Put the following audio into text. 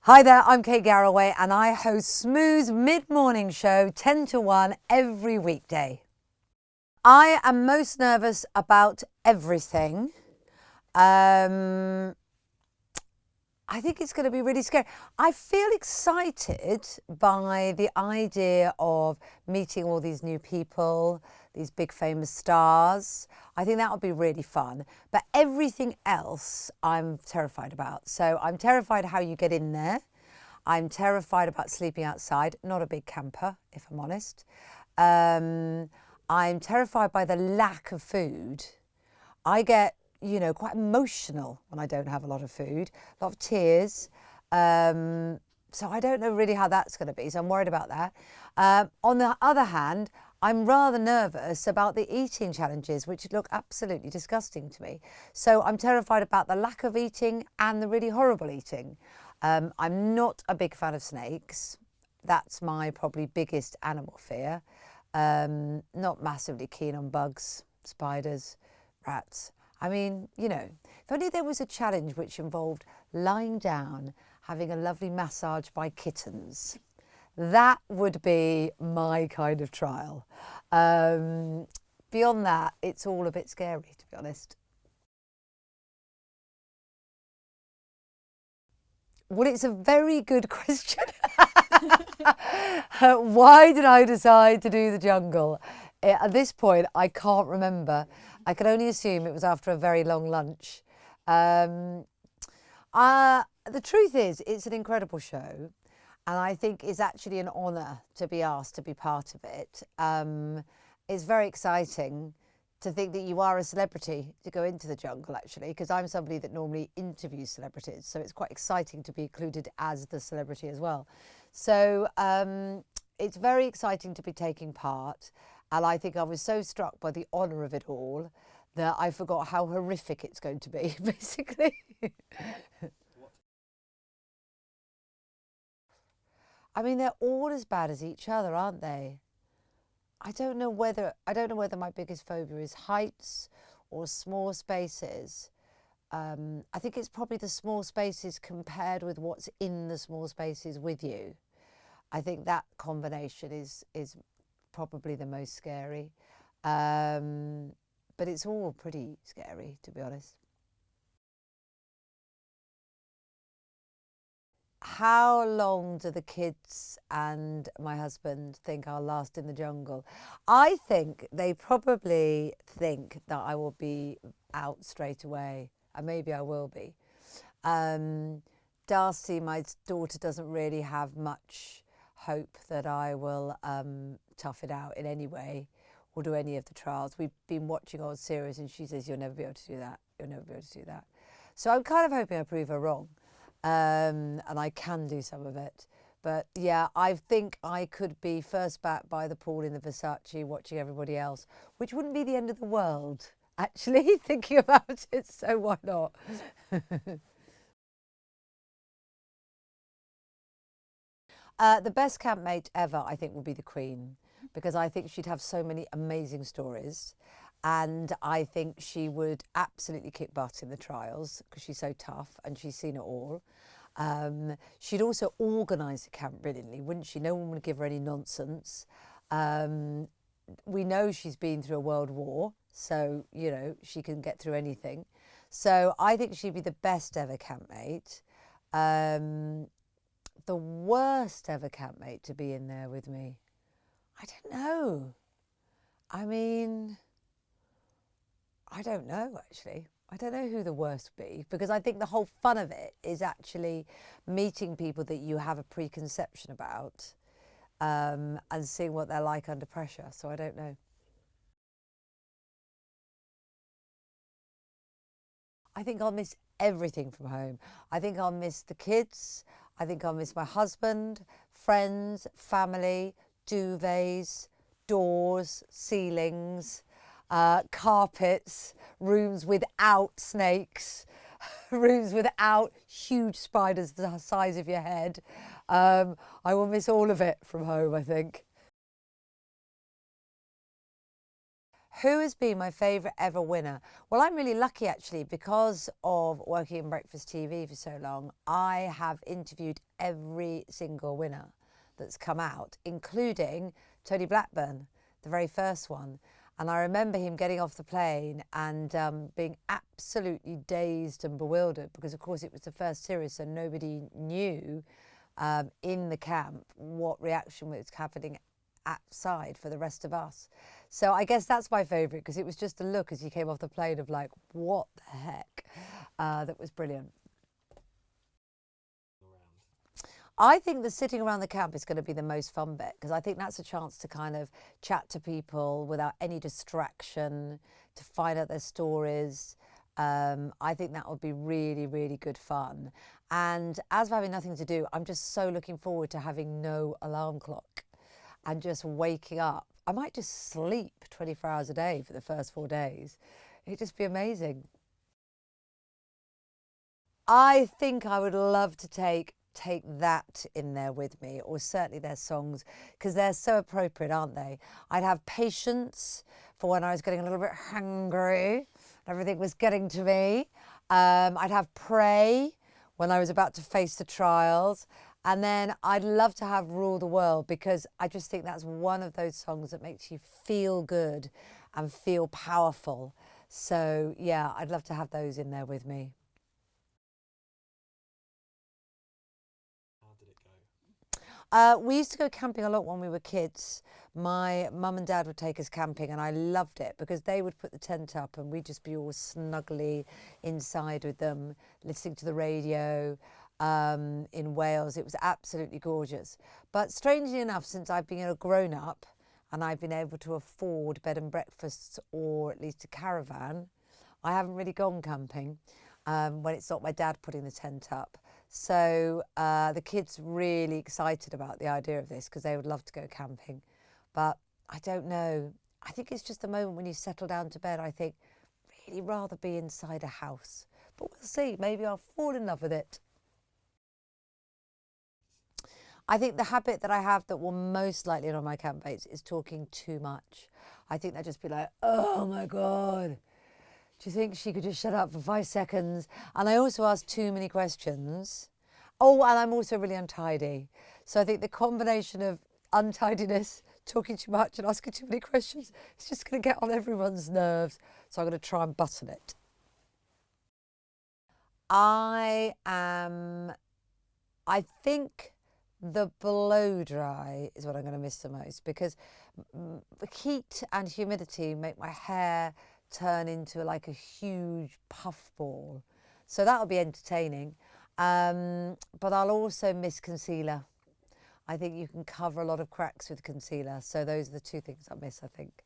Hi there, I'm Kate Garraway and I host Smooth's mid-morning show 10 to 1 every weekday. I am most nervous about everything. I think it's going to be really scary. I feel excited by the idea of meeting all these new people, these big famous stars. I think that would be really fun. But everything else I'm terrified about. So I'm terrified how you get in there. I'm terrified about sleeping outside. Not a big camper, if I'm honest. I'm terrified by the lack of food. I get quite emotional when I don't have a lot of food, a lot of tears. So I don't know really how that's going to be, so I'm worried about that. On the other hand, I'm rather nervous about the eating challenges, which look absolutely disgusting to me. So I'm terrified about the lack of eating and the really horrible eating. I'm not a big fan of snakes. That's my probably biggest animal fear. Not massively keen on bugs, spiders, rats. I mean, if only there was a challenge which involved lying down, having a lovely massage by kittens. That would be my kind of trial. Beyond that, it's all a bit scary, to be honest. Well, it's a very good question. Why did I decide to do the jungle? At this point, I can't remember. I can only assume it was after a very long lunch. The truth is, it's an incredible show. And I think it's actually an honour to be asked to be part of it. It's very exciting to think that you are a celebrity to go into the jungle, actually, because I'm somebody that normally interviews celebrities. So it's quite exciting to be included as the celebrity as well. So it's very exciting to be taking part. And I think I was so struck by the honour of it all that I forgot how horrific it's going to be, basically. I mean, they're all as bad as each other, aren't they? I don't know whether my biggest phobia is heights or small spaces. I think it's probably the small spaces compared with what's in the small spaces with you. I think that combination is probably the most scary. But it's all pretty scary, to be honest. How long do the kids and my husband think I'll last in the jungle? I think they probably think that I will be out straight away, and maybe I will be. Darcy, my daughter, doesn't really have much hope that I will tough it out in any way or do any of the trials. We've been watching old series and she says, you'll never be able to do that. You'll never be able to do that. So I'm kind of hoping I prove her wrong. And I can do some of it. But yeah, I think I could be first back by the pool in the Versace watching everybody else, which wouldn't be the end of the world, actually, thinking about it, so why not? The best campmate ever, I think, would be the Queen, because I think she'd have so many amazing stories. And I think she would absolutely kick butt in the trials because she's so tough and she's seen it all. She'd also organise the camp brilliantly, wouldn't she? No one would give her any nonsense. We know she's been through a world war, so, she can get through anything. So I think she'd be the best ever campmate. The worst ever campmate to be in there with me? I don't know. I mean, I don't know, actually. I don't know who the worst would be, because I think the whole fun of it is actually meeting people that you have a preconception about and seeing what they're like under pressure. So I don't know. I think I'll miss everything from home. I think I'll miss the kids. I think I'll miss my husband, friends, family, duvets, doors, ceilings, carpets, rooms without snakes, rooms without huge spiders the size of your head. I will miss all of it from home, I think. Who has been my favourite ever winner? Well, I'm really lucky actually because of working in breakfast TV for so long. I have interviewed every single winner that's come out, including Tony Blackburn, the very first one. And I remember him getting off the plane and being absolutely dazed and bewildered because, of course, it was the first series, so nobody knew in the camp what reaction was happening outside for the rest of us. So I guess that's my favourite because it was just a look as he came off the plane of like, what the heck? That was brilliant. I think the sitting around the camp is going to be the most fun bit because I think that's a chance to kind of chat to people without any distraction, to find out their stories. I think that would be really, really good fun. And as for having nothing to do, I'm just so looking forward to having no alarm clock and just waking up. I might just sleep 24 hours a day for the first 4 days. It'd just be amazing. I think I would love to take that in there with me, or certainly their songs, because they're so appropriate, aren't they? I'd have Patience for when I was getting a little bit hungry, everything was getting to me. I'd have Pray when I was about to face the trials. And then I'd love to have Rule the World because I just think that's one of those songs that makes you feel good and feel powerful. So yeah, I'd love to have those in there with me. We used to go camping a lot when we were kids. My mum and dad would take us camping and I loved it because they would put the tent up and we'd just be all snuggly inside with them, listening to the radio in Wales. It was absolutely gorgeous. But strangely enough, since I've been a grown up and I've been able to afford bed and breakfasts or at least a caravan, I haven't really gone camping when it's not my dad putting the tent up. So the kids really excited about the idea of this because they would love to go camping. But I don't know. I think it's just the moment when you settle down to bed, I think, really rather be inside a house. But we'll see. Maybe I'll fall in love with it. I think the habit that I have that will most likely on my camp mates is talking too much. I think they'll just be like, oh my God. Do you think she could just shut up for 5 seconds? And I also ask too many questions. Oh, and I'm also really untidy. So I think the combination of untidiness, talking too much and asking too many questions is just going to get on everyone's nerves. So I'm going to try and button it. I am, I think the blow dry is what I'm going to miss the most because the heat and humidity make my hair turn into like a huge puff ball. So that'll be entertaining. But I'll also miss concealer. I think you can cover a lot of cracks with concealer. So those are the two things I miss, I think.